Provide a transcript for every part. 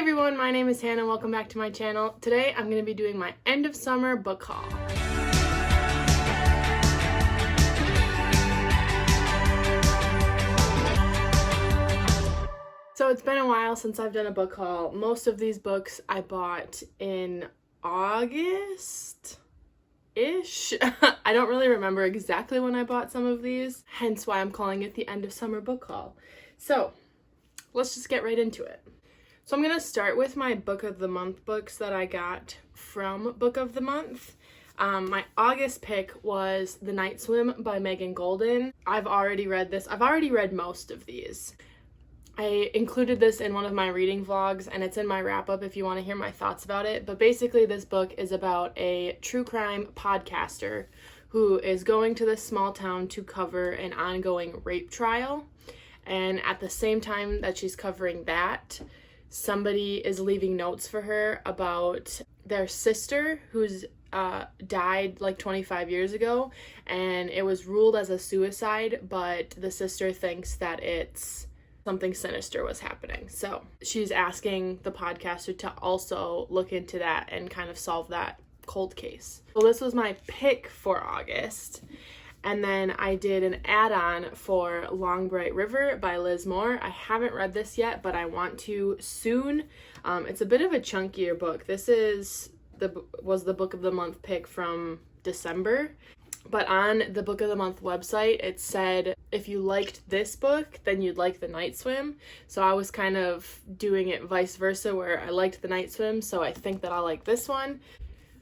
everyone, my name is Hannah. Welcome back to my channel. Today I'm going to be doing my end of summer book haul. So it's been a while since I've done a book haul. Most of these books I bought in August-ish. I don't really remember exactly when I bought some of these, hence why I'm calling it the end of summer book haul. So let's just get right into it. So I'm going to start with my Book of the Month books that I got from Book of the Month. My August pick was The Night Swim by Megan Golden. I've already read this. I've already read most of these. I included this in one of my reading vlogs, and it's in my wrap-up if you want to hear my thoughts about it. But basically, this book is about a true crime podcaster who is going to this small town to cover an ongoing rape trial. And at the same time that she's covering that, somebody is leaving notes for her about their sister who's died like 25 years ago, and it was ruled as a suicide, but the sister thinks that it's something sinister was happening. So she's asking the podcaster to also look into that and kind of solve that cold case. So this was my pick for August. And then I did an add-on for Long Bright River by Liz Moore. I haven't read this yet, but I want to soon. It's a bit of a chunkier book. This was the Book of the Month pick from December. But on the Book of the Month website, it said if you liked this book, then you'd like The Night Swim. So I was kind of doing it vice versa, where I liked The Night Swim, so I think that I'll like this one.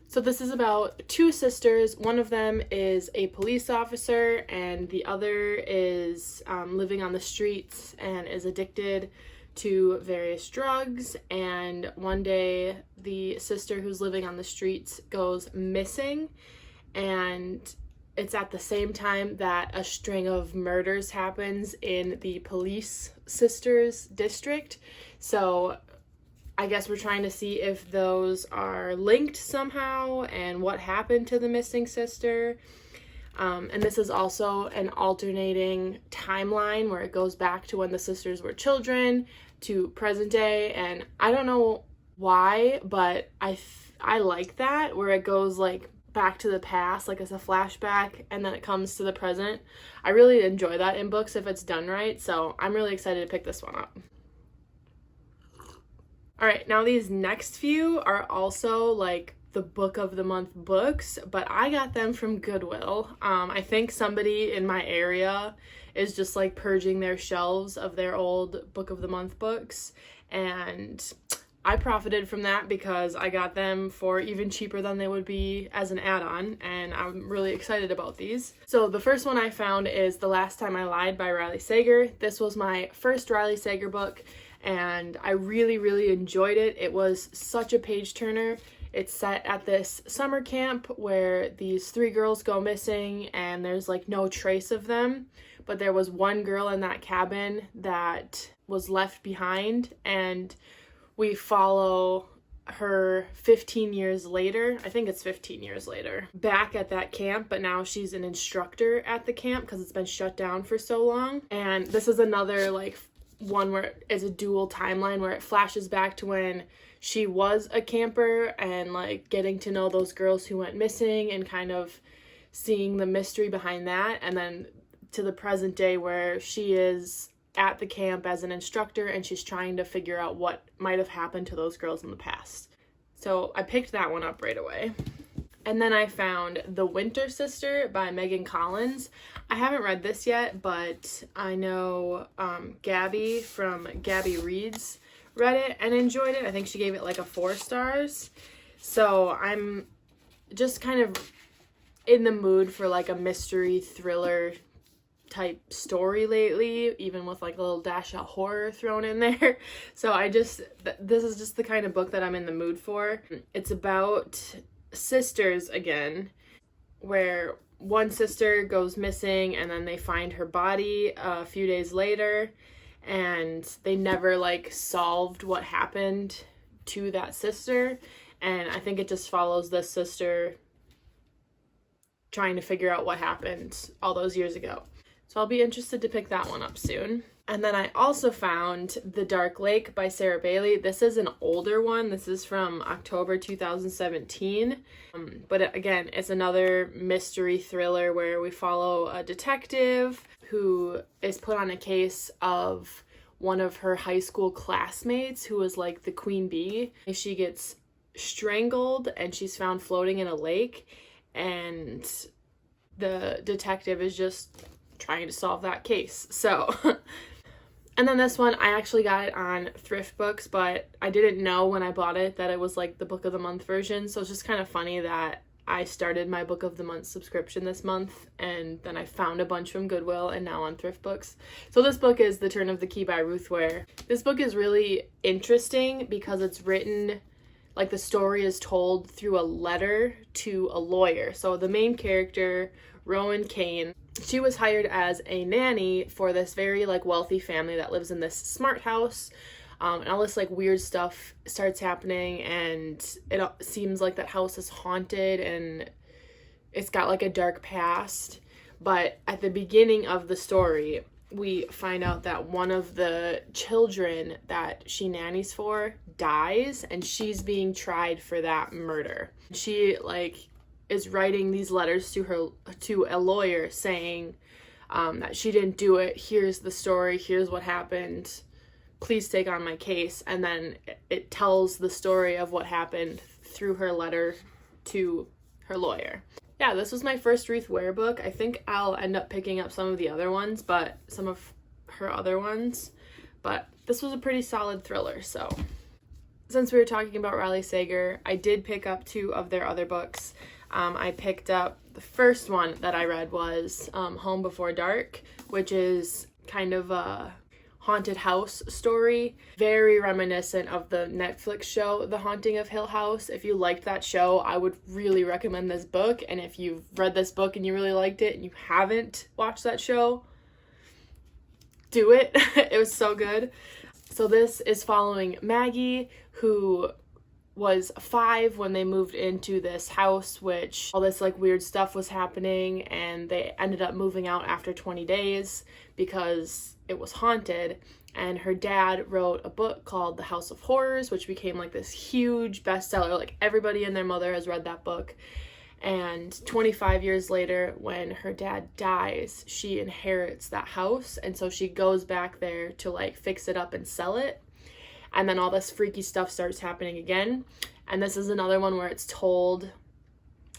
So this is about two sisters. One of them is a police officer, and the other is living on the streets and is addicted to various drugs. And one day, the sister who's living on the streets goes missing, and it's at the same time that a string of murders happens in the police sisters district. So I guess we're trying to see if those are linked somehow and what happened to the missing sister. And this is also an alternating timeline where it goes back to when the sisters were children to present day. And I don't know why, but I like that, where it goes like back to the past, like as a flashback, and then it comes to the present. I really enjoy that in books if it's done right. So I'm really excited to pick this one up. All right, now these next few are also like the Book of the Month books, but I got them from Goodwill. I think somebody in my area is just like purging their shelves of their old Book of the Month books, and I profited from that because I got them for even cheaper than they would be as an add-on, and I'm really excited about these. So the first one I found is The Last Time I Lied by Riley Sager. This was my first Riley Sager book, and I really enjoyed it. It was such a page turner. It's set at this summer camp where these three girls go missing, and there's like no trace of them, but there was one girl in that cabin that was left behind, and we follow her 15 years later, I think it's 15 years later, back at that camp, but now she's an instructor at the camp because it's been shut down for so long. And this is another like one where it's a dual timeline where it flashes back to when she was a camper and like getting to know those girls who went missing and kind of seeing the mystery behind that, and then to the present day where she is at the camp as an instructor and she's trying to figure out what might have happened to those girls in the past. So I picked that one up right away. And then I found The Winter Sister by Megan Collins. I haven't read this yet, but I know Gabby from Gabby Reads read it and enjoyed it. I think she gave it like a 4 stars. So I'm just kind of in the mood for like a mystery thriller type story lately, even with like a little dash of horror thrown in there. So this is just the kind of book that I'm in the mood for. It's about sisters again, where one sister goes missing and then they find her body a few days later, and they never like solved what happened to that sister. And I think it just follows this sister trying to figure out what happened all those years ago. So I'll be interested to pick that one up soon. And then I also found The Dark Lake by Sarah Bailey. This is an older one. This is from October 2017. But again, it's another mystery thriller where we follow a detective who is put on a case of one of her high school classmates who was like the queen bee. She gets strangled and she's found floating in a lake, and the detective is just trying to solve that case. So and then this one, I actually got it on Thrift Books, but I didn't know when I bought it that it was like the Book of the Month version. So it's just kind of funny that I started my Book of the Month subscription this month, and then I found a bunch from Goodwill and now on Thrift Books. So this book is The Turn of the Key by Ruth Ware. This book is really interesting because it's written, like the story is told through a letter to a lawyer. So the main character, Rowan Kane, she was hired as a nanny for this very like wealthy family that lives in this smart house. And all this like weird stuff starts happening, and it seems like that house is haunted and it's got like a dark past. But at the beginning of the story, we find out that one of the children that she nannies for dies, and she's being tried for that murder. She like is writing these letters to a lawyer saying that she didn't do it. Here's the story. Here's what happened. Please take on my case. And then it tells the story of what happened through her letter to her lawyer. Yeah, this was my first Ruth Ware book. I think I'll end up picking up some of the other ones, but some of her other ones. But this was a pretty solid thriller. So since we were talking about Riley Sager, I did pick up 2 of their other books. I picked up, the first one that I read was Home Before Dark, which is kind of a haunted house story, very reminiscent of the Netflix show The Haunting of Hill House. If you liked that show, I would really recommend this book. And if you've read this book and you really liked it and you haven't watched that show, do it. It was so good. So this is following Maggie, who was 5 when they moved into this house, which all this like weird stuff was happening, and they ended up moving out after 20 days because it was haunted. And her dad wrote a book called The House of Horrors, which became like this huge bestseller. Like everybody and their mother has read that book. And 25 years later, when her dad dies, she inherits that house, and so she goes back there to like fix it up and sell it. And then all this freaky stuff starts happening again. And this is another one where it's told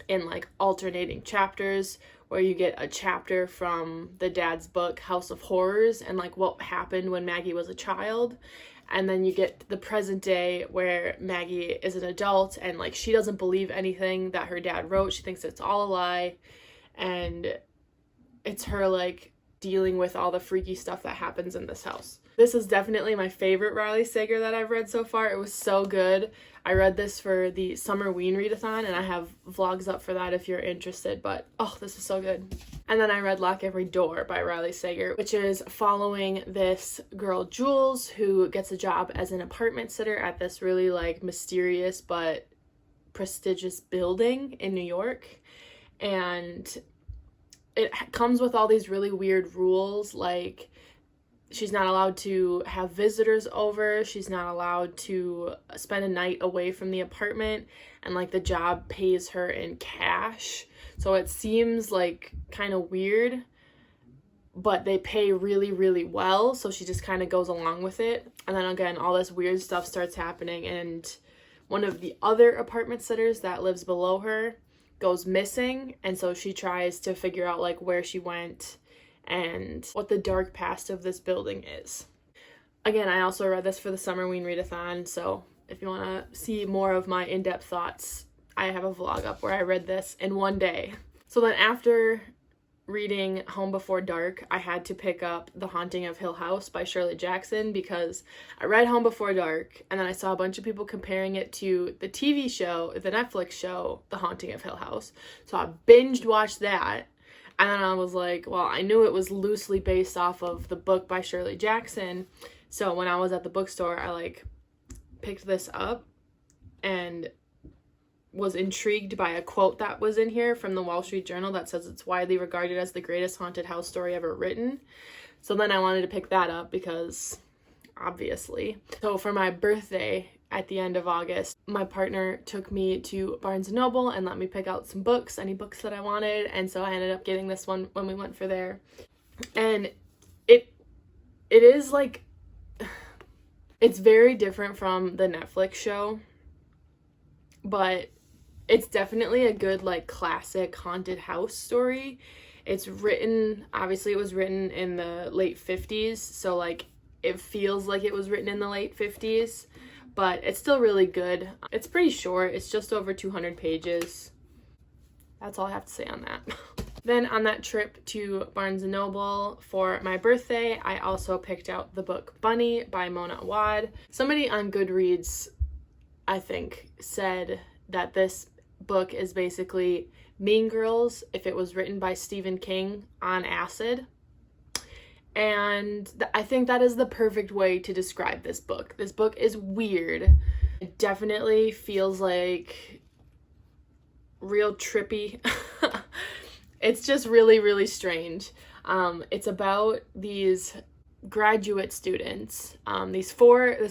in like alternating chapters, where you get a chapter from the dad's book, House of Horrors, and like what happened when Maggie was a child. And then you get the present day where Maggie is an adult and like she doesn't believe anything that her dad wrote. She thinks it's all a lie. And it's her like dealing with all the freaky stuff that happens in this house. This is definitely my favorite Riley Sager that I've read so far. It was so good. I read this for the Summer Ween Readathon, and I have vlogs up for that if you're interested, but oh, this is so good. And then I read Lock Every Door by Riley Sager, which is following this girl, Jules, who gets a job as an apartment sitter at this really like mysterious but prestigious building in New York. And it comes with all these really weird rules, like she's not allowed to have visitors over, she's not allowed to spend a night away from the apartment, and like the job pays her in cash. So it seems like kind of weird, but they pay really, really well, so she just kind of goes along with it. And then again, all this weird stuff starts happening, and one of the other apartment sitters that lives below her goes missing, and so she tries to figure out like where she went and what the dark past of this building is. Again, I also read this for the Summer Ween Readathon, so if you want to see more of my in-depth thoughts, I have a vlog up where I read this in one day. So then after reading Home Before Dark, I had to pick up The Haunting of Hill House by Shirley Jackson, because I read Home Before Dark and then I saw a bunch of people comparing it to the TV show, the Netflix show, The Haunting of Hill House. So I binged watched that. And then I was like, well, I knew it was loosely based off of the book by Shirley Jackson. So when I was at the bookstore, I like picked this up, and was intrigued by a quote that was in here from the Wall Street Journal that says it's widely regarded as the greatest haunted house story ever written. So then I wanted to pick that up because obviously. So for my birthday at the end of August, my partner took me to Barnes & Noble and let me pick out some books, any books that I wanted. And so I ended up getting this one when we went for there. And it is like, it's very different from the Netflix show, but it's definitely a good like classic haunted house story. It's written, obviously it was written in the late 50s, so like it feels like it was written in the late 50s, but it's still really good. It's pretty short. It's just over 200 pages. That's all I have to say on that. Then on that trip to Barnes & Noble for my birthday, I also picked out the book Bunny by Mona Awad. Somebody on Goodreads, I think, said that this book is basically Mean Girls if it was written by Stephen King on acid. And I think that is the perfect way to describe this book. This book is weird. It definitely feels like real trippy. It's just really, really strange. It's about these graduate students, this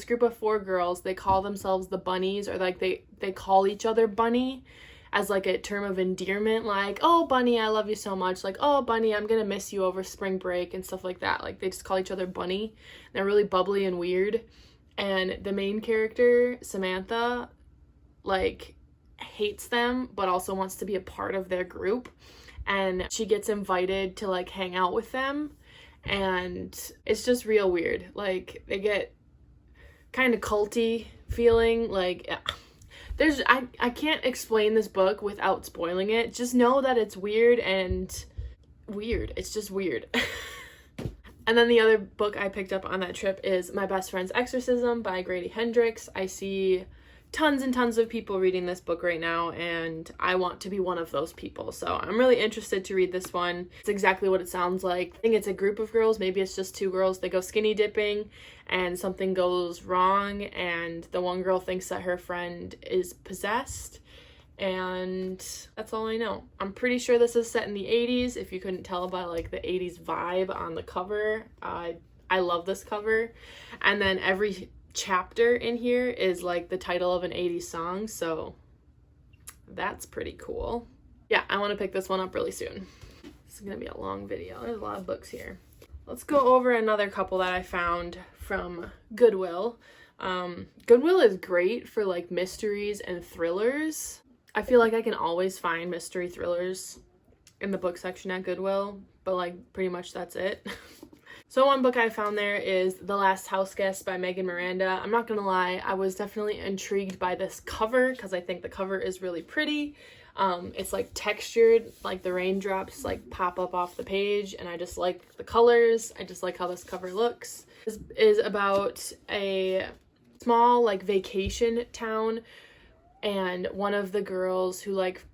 group of 4 girls. They call themselves the Bunnies, or like they call each other Bunny as like a term of endearment, like, oh Bunny, I love you so much, like, oh Bunny, I'm gonna miss you over spring break and stuff like that. Like they just call each other Bunny. They're really bubbly and weird. And the main character, Samantha, like hates them but also wants to be a part of their group, and she gets invited to like hang out with them, and it's just real weird. Like they get kind of culty feeling. Like I can't explain this book without spoiling it. Just know that it's weird. It's just weird. And then the other book I picked up on that trip is My Best Friend's Exorcism by Grady Hendrix. I see tons and tons of people reading this book right now, and I want to be one of those people. So I'm really interested to read this one. It's exactly what it sounds like. I think it's a group of girls, maybe it's just 2 girls. They go skinny dipping and something goes wrong, and the one girl thinks that her friend is possessed, and that's all I know. I'm pretty sure this is set in the 80s, if you couldn't tell by like the 80s vibe on the cover. I love this cover. And then every chapter in here is like the title of an 80s song, so that's pretty cool. Yeah, I want to pick this one up really soon. This is gonna be a long video. There's a lot of books here. Let's go over another couple that I found from Goodwill. Goodwill is great for like mysteries and thrillers. I feel like I can always find mystery thrillers in the book section at Goodwill, but like pretty much that's it. So one book I found there is The Last Houseguest by Megan Miranda. I'm not gonna lie, I was definitely intrigued by this cover because I think the cover is really pretty. It's like textured, like the raindrops like pop up off the page, and I just like the colors. I just like how this cover looks. This is about a small like vacation town, and one of the girls who like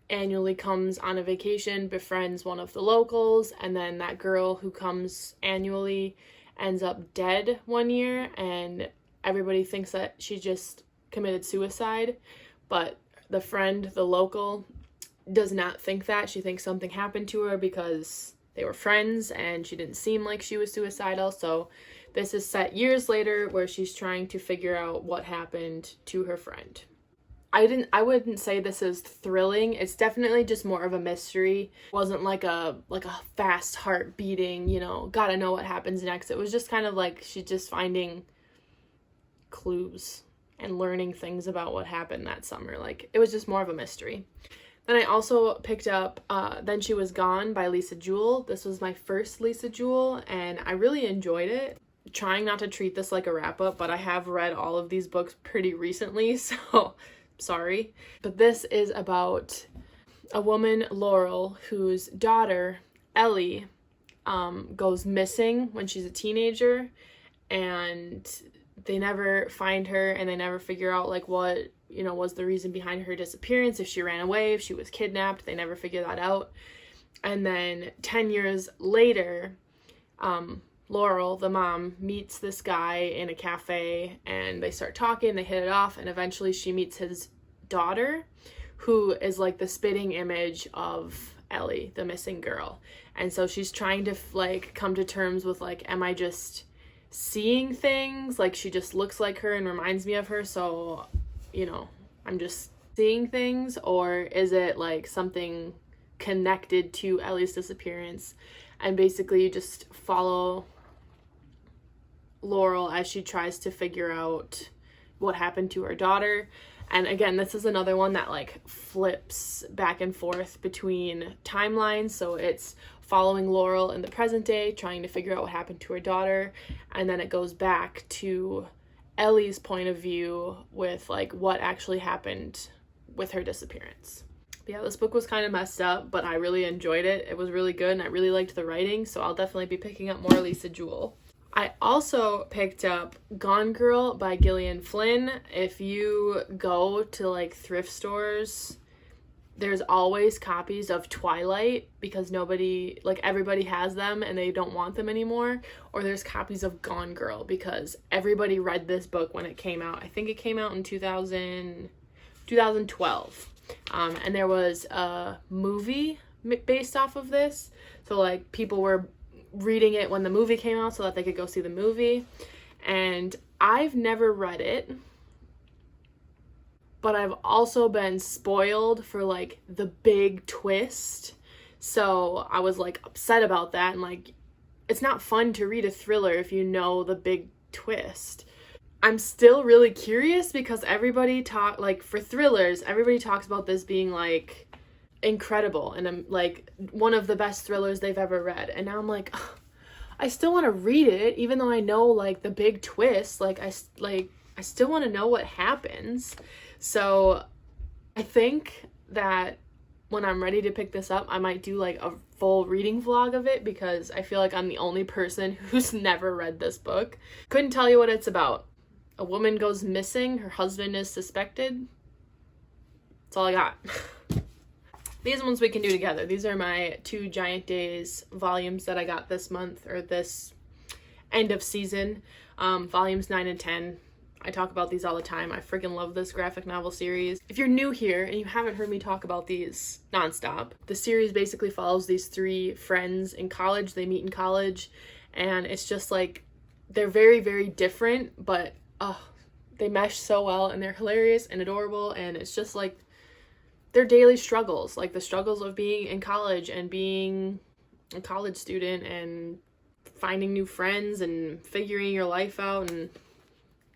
annually comes on a vacation befriends one of the locals, and then that girl who comes annually ends up dead one year, and everybody thinks that she just committed suicide, but the friend, the local, does not think that. She thinks something happened to her because they were friends and she didn't seem like she was suicidal. So this is set years later where she's trying to figure out what happened to her friend. I wouldn't say this is thrilling. It's definitely just more of a mystery. It wasn't like a fast heart beating, you know, gotta know what happens next. It was just kind of like she's just finding clues and learning things about what happened that summer. Like it was just more of a mystery. Then I also picked up Then She Was Gone by Lisa Jewell. This was my first Lisa Jewell, and I really enjoyed it. Trying not to treat this like a wrap-up, but I have read all of these books pretty recently, so sorry. But this is about a woman, Laurel, whose daughter, Ellie, goes missing when she's a teenager, and they never find her, and they never figure out like what, you know, was the reason behind her disappearance, if she ran away, if she was kidnapped. They never figure that out. And then 10 years later, Laurel, the mom, meets this guy in a cafe, and they start talking, they hit it off, and eventually she meets his daughter, who is like the spitting image of Ellie, the missing girl. And so she's trying to like come to terms with like, am I just seeing things? Like she just looks like her and reminds me of her, so, you know, I'm just seeing things, or is it like something connected to Ellie's disappearance? And basically you just follow Laurel as she tries to figure out what happened to her daughter. And again, this is another one that like flips back and forth between timelines. So it's following Laurel in the present day, trying to figure out what happened to her daughter. And then it goes back to Ellie's point of view with like what actually happened with her disappearance. But yeah, this book was kind of messed up, but I really enjoyed it. It was really good and I really liked the writing, so I'll definitely be picking up more Lisa Jewell. I also picked up Gone Girl by Gillian Flynn. If you go to like thrift stores, there's always copies of Twilight because everybody has them and they don't want them anymore. Or there's copies of Gone Girl because everybody read this book when it came out. I think it came out in 2012. And there was a movie based off of this. So like people were reading it when the movie came out so that they could go see the movie. And I've never read it, but I've also been spoiled for like the big twist. So I was like upset about that, and like it's not fun to read a thriller if you know the big twist. I'm still really curious because for thrillers, everybody talks about this being like incredible and like one of the best thrillers they've ever read. And now I'm like, ugh, I still want to read it even though I know like the big twist. I still want to know what happens. So I think that when I'm ready to pick this up, I might do like a full reading vlog of it because I feel like I'm the only person who's never read this book. Couldn't tell you what it's about. A woman goes missing, her husband is suspected. That's all I got. These ones we can do together. These are my 2 Giant Days volumes that I got this month, or this end of season. Volumes 9 and 10. I talk about these all the time. I freaking love this graphic novel series. If you're new here and you haven't heard me talk about these nonstop, the series basically follows these 3 friends in college. They meet in college, and it's just like, they're very, very different, but they mesh so well, and they're hilarious and adorable, and it's just like their daily struggles, like the struggles of being in college and being a college student and finding new friends and figuring your life out, and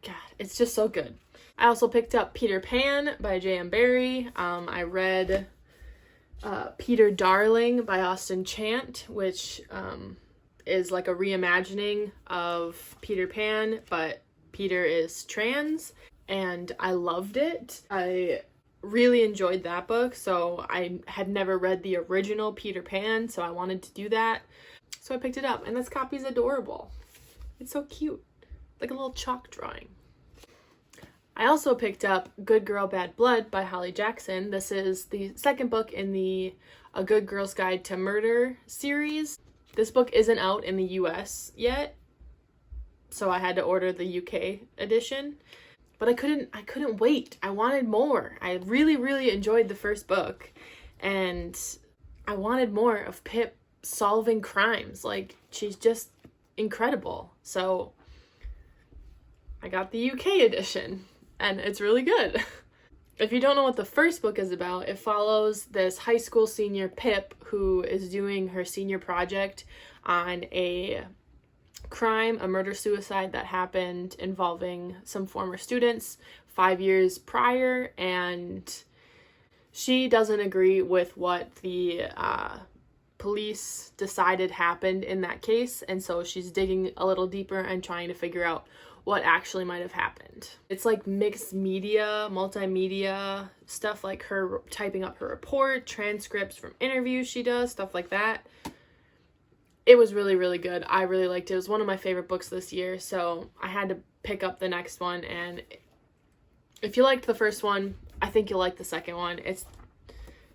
God, it's just so good. I also picked up Peter Pan by J.M. Barrie. I read Peter Darling by Austen Chant, which is like a reimagining of Peter Pan, but Peter is trans, and I loved it. I really enjoyed that book, so I had never read the original Peter Pan, so I wanted to do that. So I picked it up, and this copy's adorable. It's so cute, like a little chalk drawing. I also picked up Good Girl, Bad Blood by Holly Jackson. This is the second book in the A Good Girl's Guide to Murder series. This book isn't out in the US yet, so I had to order the UK edition. But I couldn't wait. I wanted more. I really, really enjoyed the first book, and I wanted more of Pip solving crimes. Like, she's just incredible. So I got the UK edition, and it's really good. If you don't know what the first book is about, it follows this high school senior, Pip, who is doing her senior project on a murder-suicide that happened involving some former students 5 years prior, and she doesn't agree with what the police decided happened in that case, and so she's digging a little deeper and trying to figure out what actually might have happened. It's like mixed media, multimedia stuff, like her typing up her report, transcripts from interviews she does, stuff like that. It was really, really good. I really liked it. It was one of my favorite books this year, so I had to pick up the next one, and if you liked the first one, I think you'll like the second one.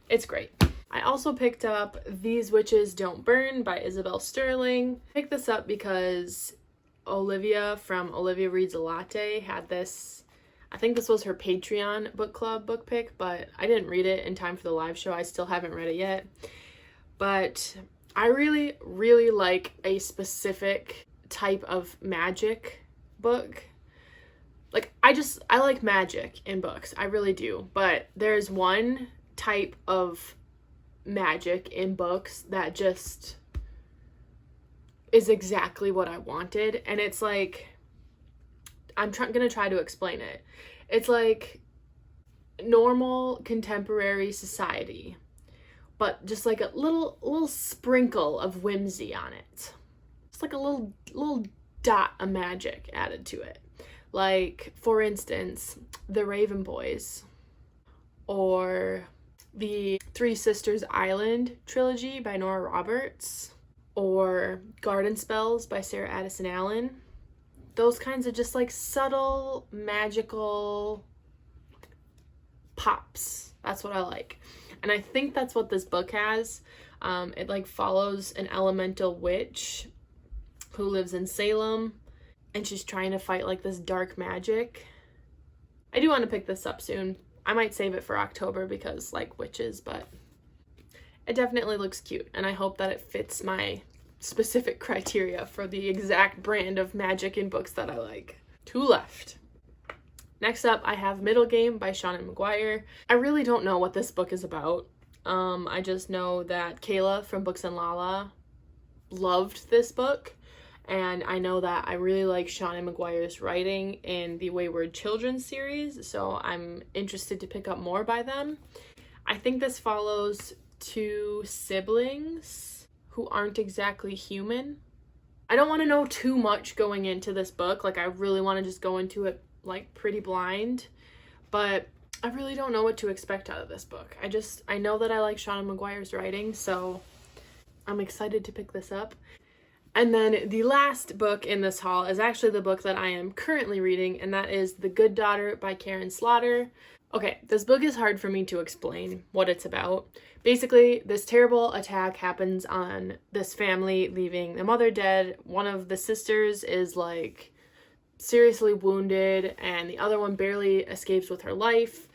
It's great. I also picked up These Witches Don't Burn by Isabel Sterling. I picked this up because Olivia from Olivia Reads a Latte had this I think this was her Patreon book club book pick, but I didn't read it in time for the live show. I still haven't read it yet. But I really, really like a specific type of magic book. Like, I like magic in books. I really do. But there's one type of magic in books that just is exactly what I wanted. And it's like, I'm gonna try to explain it. It's like normal contemporary society, but just like a little sprinkle of whimsy on it. It's like a little dot of magic added to it. Like, for instance, the Raven Boys, or the Three Sisters Island trilogy by Nora Roberts, or Garden Spells by Sarah Addison Allen. Those kinds of just like subtle, magical pops. That's what I like. And I think that's what this book has. It like follows an elemental witch who lives in Salem, and she's trying to fight like this dark magic. I do want to pick this up soon. I might save it for October because like witches, but it definitely looks cute, and I hope that it fits my specific criteria for the exact brand of magic in books that I like. 2 left. Next up, I have Middle Game by Seanan McGuire. I really don't know what this book is about. I just know that Kayla from Books and Lala loved this book, and I know that I really like Seanan McGuire's writing in the Wayward Children series, so I'm interested to pick up more by them. I think this follows 2 siblings who aren't exactly human. I don't want to know too much going into this book. Like, I really want to just go into it like pretty blind, but I really don't know what to expect out of this book. I know that I like Seanan McGuire's writing, so I'm excited to pick this up. And then the last book in this haul is actually the book that I am currently reading, and that is The Good Daughter by Karen Slaughter. Okay, this book is hard for me to explain what it's about. Basically, this terrible attack happens on this family, leaving the mother dead. One of the sisters is like seriously wounded, and the other one barely escapes with her life.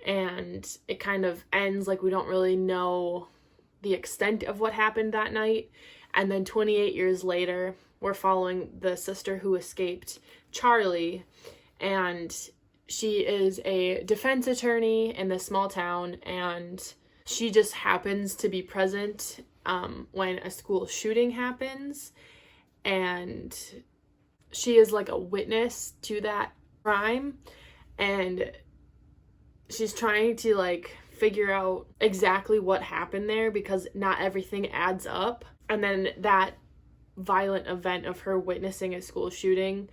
And it kind of ends like we don't really know the extent of what happened that night. And then 28 years later, we're following the sister who escaped, Charlie, and she is a defense attorney in this small town, and she just happens to be present when a school shooting happens, and she is like a witness to that crime, and she's trying to like figure out exactly what happened there because not everything adds up. And then that violent event of her witnessing a school shooting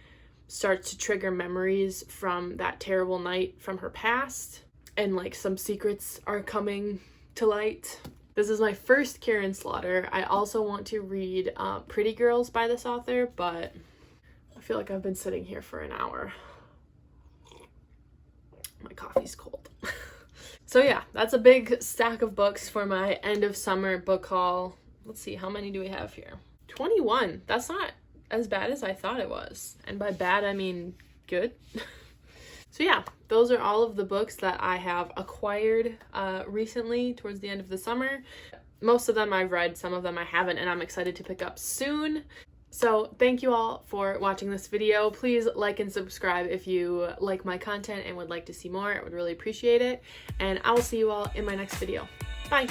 starts to trigger memories from that terrible night from her past, and like some secrets are coming to light. This is my first Karen Slaughter. I also want to read Pretty Girls by this author, but I feel like I've been sitting here for an hour. My coffee's cold. So yeah, that's a big stack of books for my end of summer book haul. Let's see, how many do we have here? 21. That's not as bad as I thought it was. And by bad, I mean good. So yeah, those are all of the books that I have acquired recently towards the end of the summer. Most of them I've read, some of them I haven't, and I'm excited to pick up soon. So thank you all for watching this video. Please like and subscribe if you like my content and would like to see more. I would really appreciate it. And I will see you all in my next video. Bye!